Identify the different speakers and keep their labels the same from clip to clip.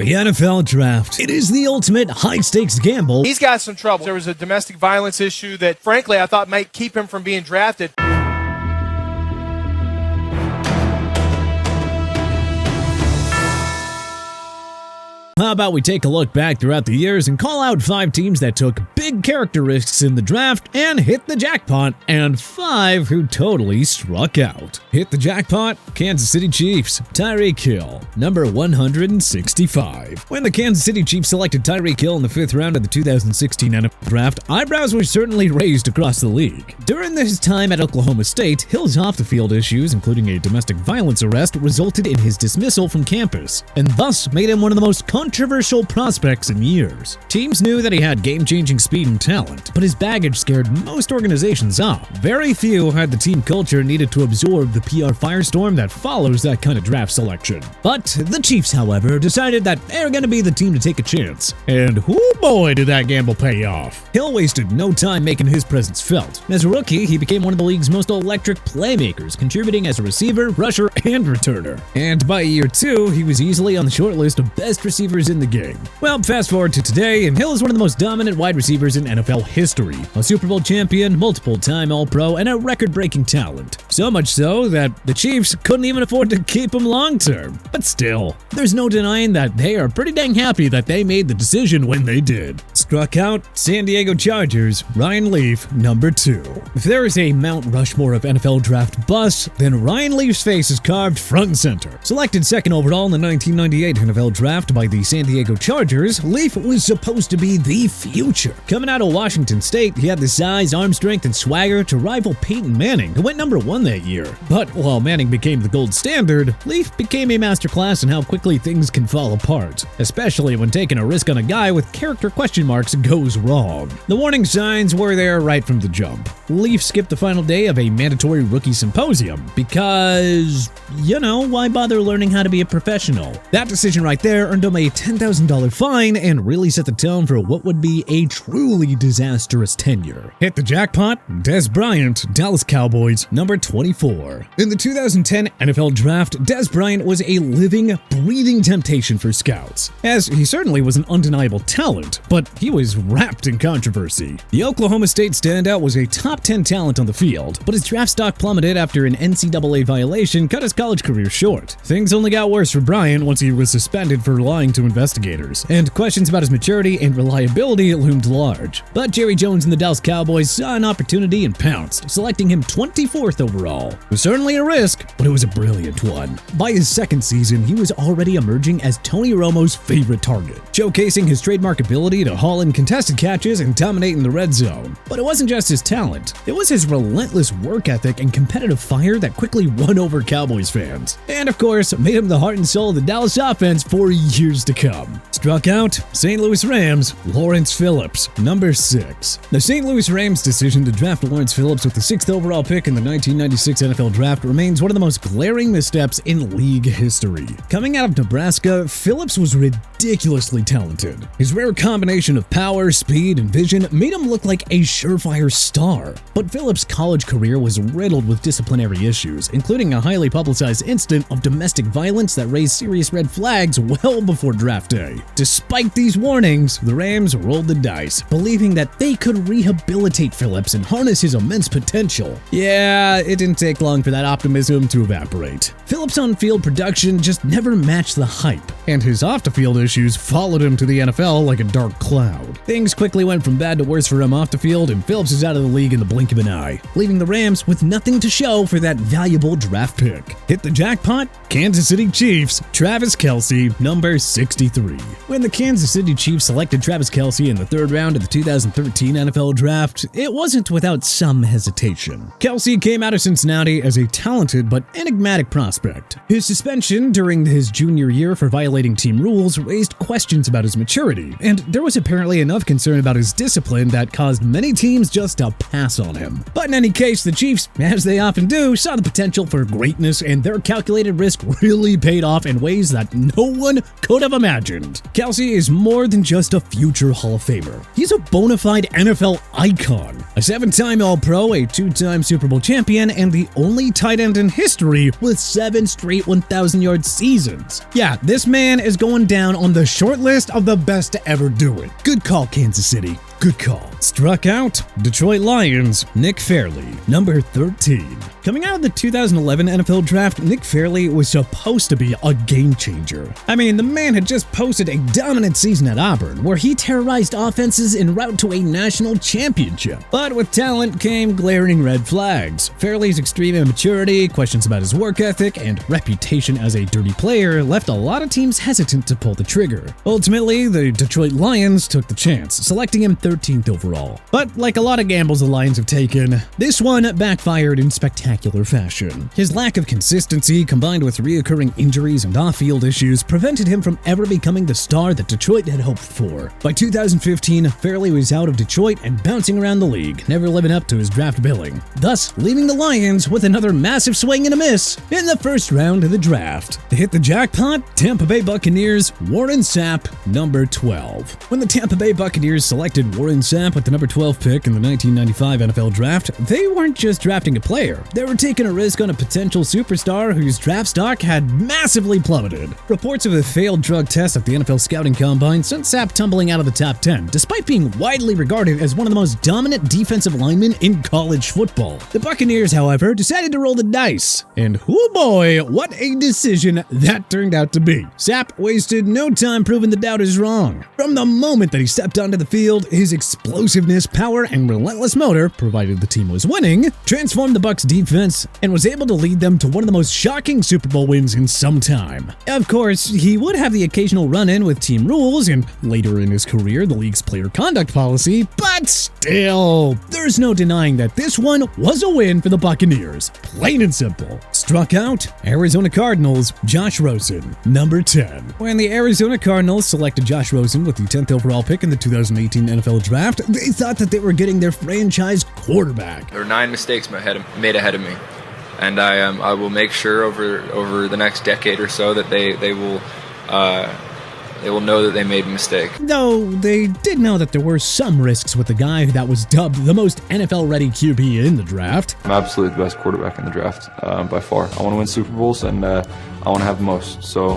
Speaker 1: The NFL Draft. It is the ultimate high-stakes gamble.
Speaker 2: He's got some trouble. There was a domestic violence issue that, frankly, I thought might keep him from being drafted.
Speaker 1: How about we take a look back throughout the years and call out 5 teams that took big character risks in the draft and hit the jackpot, and 5 who totally struck out. Hit the jackpot: Kansas City Chiefs, Tyreek Hill, number 165. When the Kansas City Chiefs selected Tyreek Hill in the 5th round of the 2016 NFL Draft, eyebrows were certainly raised across the league. During his time at Oklahoma State, Hill's off-the-field issues, including a domestic violence arrest, resulted in his dismissal from campus, and thus made him one of the most controversial prospects in years. Teams knew that he had game-changing speed and talent, but his baggage scared most organizations off. Very few had the team culture needed to absorb the PR firestorm that follows that kind of draft selection. But the Chiefs, however, decided that they're going to be the team to take a chance. And oh boy, did that gamble pay off. Hill wasted no time making his presence felt. As a rookie, he became one of the league's most electric playmakers, contributing as a receiver, rusher, and returner. And by year 2, he was easily on the short list of best receivers in the game. Well, fast forward to today, and Hill is one of the most dominant wide receivers in NFL history. A Super Bowl champion, multiple-time All-Pro, and a record-breaking talent. So much so that the Chiefs couldn't even afford to keep him long-term. But still, there's no denying that they are pretty dang happy that they made the decision when they did. Struck out: San Diego Chargers, Ryan Leaf, number 2. If there is a Mount Rushmore of NFL draft busts, then Ryan Leaf's face is carved front and center. Selected 2nd overall in the 1998 NFL Draft by the San Diego Chargers, Leaf was supposed to be the future. Coming out of Washington State, he had the size, arm strength, and swagger to rival Peyton Manning, who went number 1 that year. But while Manning became the gold standard, Leaf became a masterclass in how quickly things can fall apart, especially when taking a risk on a guy with character question marks goes wrong. The warning signs were there right from the jump. Leaf skipped the final day of a mandatory rookie symposium because, why bother learning how to be a professional? That decision right there earned him a $10,000 fine and really set the tone for what would be a truly disastrous tenure. Hit the jackpot: Dez Bryant, Dallas Cowboys, number 24. In the 2010 NFL Draft, Dez Bryant was a living, breathing temptation for scouts, as he certainly was an undeniable talent, but he was wrapped in controversy. The Oklahoma State standout was a top 10 talent on the field, but his draft stock plummeted after an NCAA violation cut his college career short. Things only got worse for Bryant once he was suspended for lying to investigators, and questions about his maturity and reliability loomed large. But Jerry Jones and the Dallas Cowboys saw an opportunity and pounced, selecting him 24th overall. It was certainly a risk, but it was a brilliant one. By his 2nd season, he was already emerging as Tony Romo's favorite target, showcasing his trademark ability to haul in contested catches and dominate in the red zone. But it wasn't just his talent. It was his relentless work ethic and competitive fire that quickly won over Cowboys fans. And of course, made him the heart and soul of the Dallas offense for years to come. Struck out: St. Louis Rams, Lawrence Phillips, number 6. The St. Louis Rams' decision to draft Lawrence Phillips with the 6th overall pick in the 1996 NFL Draft remains one of the most glaring missteps in league history. Coming out of Nebraska, Phillips was ridiculously talented. His rare combination of power, speed, and vision made him look like a surefire star. But Phillips' college career was riddled with disciplinary issues, including a highly publicized incident of domestic violence that raised serious red flags well before draft day. Despite these warnings, the Rams rolled the dice, believing that they could rehabilitate Phillips and harness his immense potential. Yeah, it didn't take long for that optimism to evaporate. Phillips' on-field production just never matched the hype, and his off-the-field issues followed him to the NFL like a dark cloud. Things quickly went from bad to worse for him off the field, and Phillips is out of the league in the blink of an eye, leaving the Rams with nothing to show for that valuable draft pick. Hit the jackpot: Kansas City Chiefs, Travis Kelce, number 63. When the Kansas City Chiefs selected Travis Kelce in the 3rd round of the 2013 NFL Draft, it wasn't without some hesitation. Kelce came out of Cincinnati as a talented but enigmatic prospect. His suspension during his junior year for violating team rules raised questions about his maturity, and there was apparently enough concern about his discipline that caused many teams just to pass on him. But in any case, the Chiefs, as they often do, saw the potential for greatness, and their calculated risk really paid off in ways that no one could have imagined. Kelce is more than just a future Hall of Famer. He's a bona fide NFL icon. A 7-time All-Pro, a 2-time Super Bowl champion, and the only tight end in history with 7 straight 1,000-yard seasons. Yeah, this man is going down on the short list of the best to ever do it. Good call, Kansas City. Good call. Struck out, Detroit Lions, Nick Fairley, number 13. Coming out of the 2011 NFL Draft, Nick Fairley was supposed to be a game changer. I mean, the man had just posted a dominant season at Auburn, where he terrorized offenses en route to a national championship. But with talent came glaring red flags. Fairley's extreme immaturity, questions about his work ethic, and reputation as a dirty player left a lot of teams hesitant to pull the trigger. Ultimately, the Detroit Lions took the chance, selecting him 13th overall. But like a lot of gambles the Lions have taken, this one backfired in spectacular fashion. His lack of consistency, combined with reoccurring injuries and off-field issues, prevented him from ever becoming the star that Detroit had hoped for. By 2015, Fairley was out of Detroit and bouncing around the league, never living up to his draft billing, thus leaving the Lions with another massive swing and a miss in the first round of the draft. To hit the jackpot, Tampa Bay Buccaneers, Warren Sapp, number 12. When the Tampa Bay Buccaneers selected Warren Sapp with the number 12 pick in the 1995 NFL Draft, they weren't just drafting a player. They were taking a risk on a potential superstar whose draft stock had massively plummeted. Reports of a failed drug test at the NFL Scouting Combine sent Sapp tumbling out of the top 10, despite being widely regarded as one of the most dominant defensive linemen in college football. The Buccaneers, however, decided to roll the dice. And oh boy, what a decision that turned out to be. Sapp wasted no time proving the doubters wrong. From the moment that he stepped onto the field, his explosiveness, power, and relentless motor, provided the team was winning, transformed the Bucs defense and was able to lead them to one of the most shocking Super Bowl wins in some time. Of course, he would have the occasional run-in with team rules and later in his career, the league's player conduct policy, but still, there's no denying that this one was a win for the Buccaneers. Plain and simple. Struck out, Arizona Cardinals, Josh Rosen, number 10. When the Arizona Cardinals selected Josh Rosen with the 10th overall pick in the 2018 NFL Draft, they thought that they were getting their franchise quarterback.
Speaker 3: There were 9 mistakes made ahead of me, and I will make sure over the next decade or so that they will know that they made a mistake.
Speaker 1: Though they did know that there were some risks with the guy that was dubbed the most NFL-ready QB in the draft.
Speaker 4: I'm absolutely the best quarterback in the draft, by far. I want to win Super Bowls, and I want to have the most. So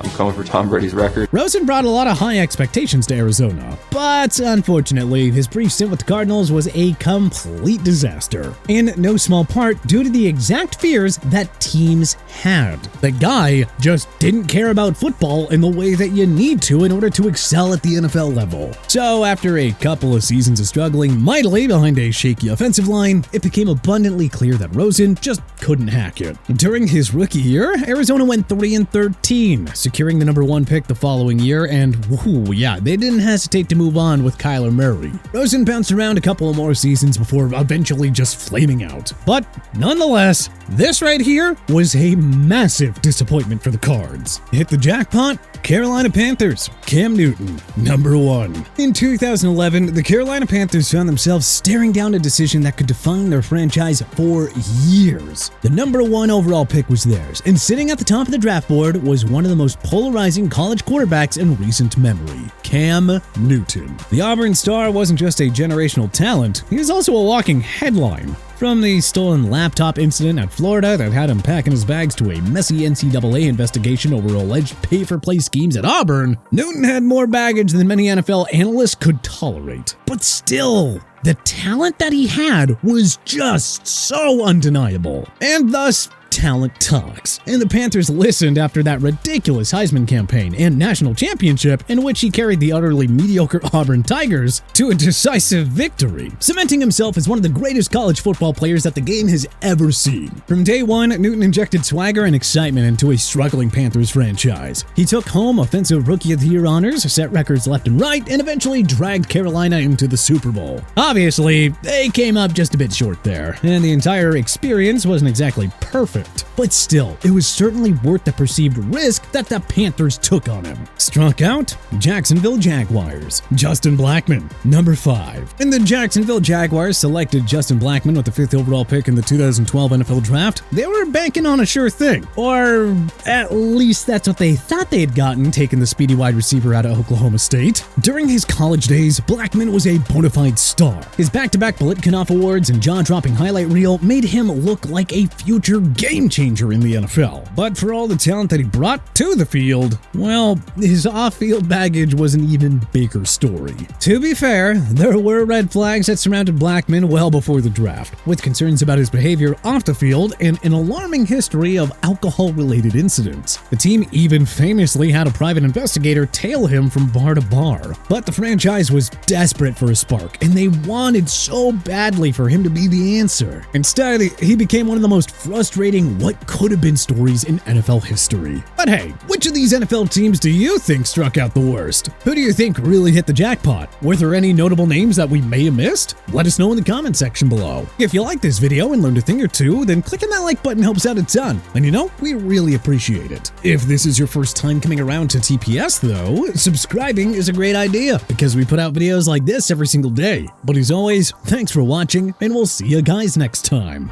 Speaker 4: I'm coming for Tom Brady's record.
Speaker 1: Rosen brought a lot of high expectations to Arizona, but unfortunately, his brief stint with the Cardinals was a complete disaster, in no small part due to the exact fears that teams had. The guy just didn't care about football in the way that you need to in order to excel at the NFL level. So after a couple of seasons of struggling mightily behind a shaky offensive line, it became abundantly clear that Rosen just couldn't hack it. During his rookie year, Arizona went 3-13, securing the number 1 pick the following year, and they didn't hesitate to move on with Kyler Murray. Rosen bounced around a couple of more seasons before eventually just flaming out. But nonetheless, this right here was a massive disappointment for the Cards. Hit the jackpot, Carolina Panthers, Cam Newton, number 1. In 2011, the Carolina Panthers found themselves staring down a decision that could define their franchise for years. The number 1 overall pick was theirs, and sitting at the top of the draft board was one of the most polarizing college quarterbacks in recent memory, Cam Newton. The Auburn star wasn't just a generational talent, he was also a walking headline. From the stolen laptop incident at Florida that had him packing his bags to a messy NCAA investigation over alleged pay-for-play schemes at Auburn, Newton had more baggage than many NFL analysts could tolerate. But still, the talent that he had was just so undeniable, and thus talent talks. And the Panthers listened after that ridiculous Heisman campaign and national championship in which he carried the utterly mediocre Auburn Tigers to a decisive victory, cementing himself as one of the greatest college football players that the game has ever seen. From day one, Newton injected swagger and excitement into a struggling Panthers franchise. He took home Offensive Rookie of the Year honors, set records left and right, and eventually dragged Carolina into the Super Bowl. Obviously, they came up just a bit short there, and the entire experience wasn't exactly perfect, perfect. But still, it was certainly worth the perceived risk that the Panthers took on him. Struck out? Jacksonville Jaguars. Justin Blackmon, number 5. And the Jacksonville Jaguars selected Justin Blackmon with the 5th overall pick in the 2012 NFL Draft. They were banking on a sure thing. Or at least that's what they thought they had gotten, taking the speedy wide receiver out of Oklahoma State. During his college days, Blackmon was a bona fide star. His back-to-back Blitkenhoff Awards and jaw-dropping highlight reel made him look like a future game changer in the NFL. But for all the talent that he brought to the field, well, his off-field baggage was an even bigger story. To be fair, there were red flags that surrounded Blackmon well before the draft, with concerns about his behavior off the field and an alarming history of alcohol-related incidents. The team even famously had a private investigator tail him from bar to bar. But the franchise was desperate for a spark, and they wanted so badly for him to be the answer. Instead, he became one of the most frustrating what could have been stories in NFL history. But hey, which of these NFL teams do you think struck out the worst? Who do you think really hit the jackpot? Were there any notable names that we may have missed? Let us know in the comment section below. If you like this video and learned a thing or two, then clicking that like button helps out a ton. And you know, we really appreciate it. If this is your first time coming around to TPS though, subscribing is a great idea because we put out videos like this every single day. But as always, thanks for watching and we'll see you guys next time.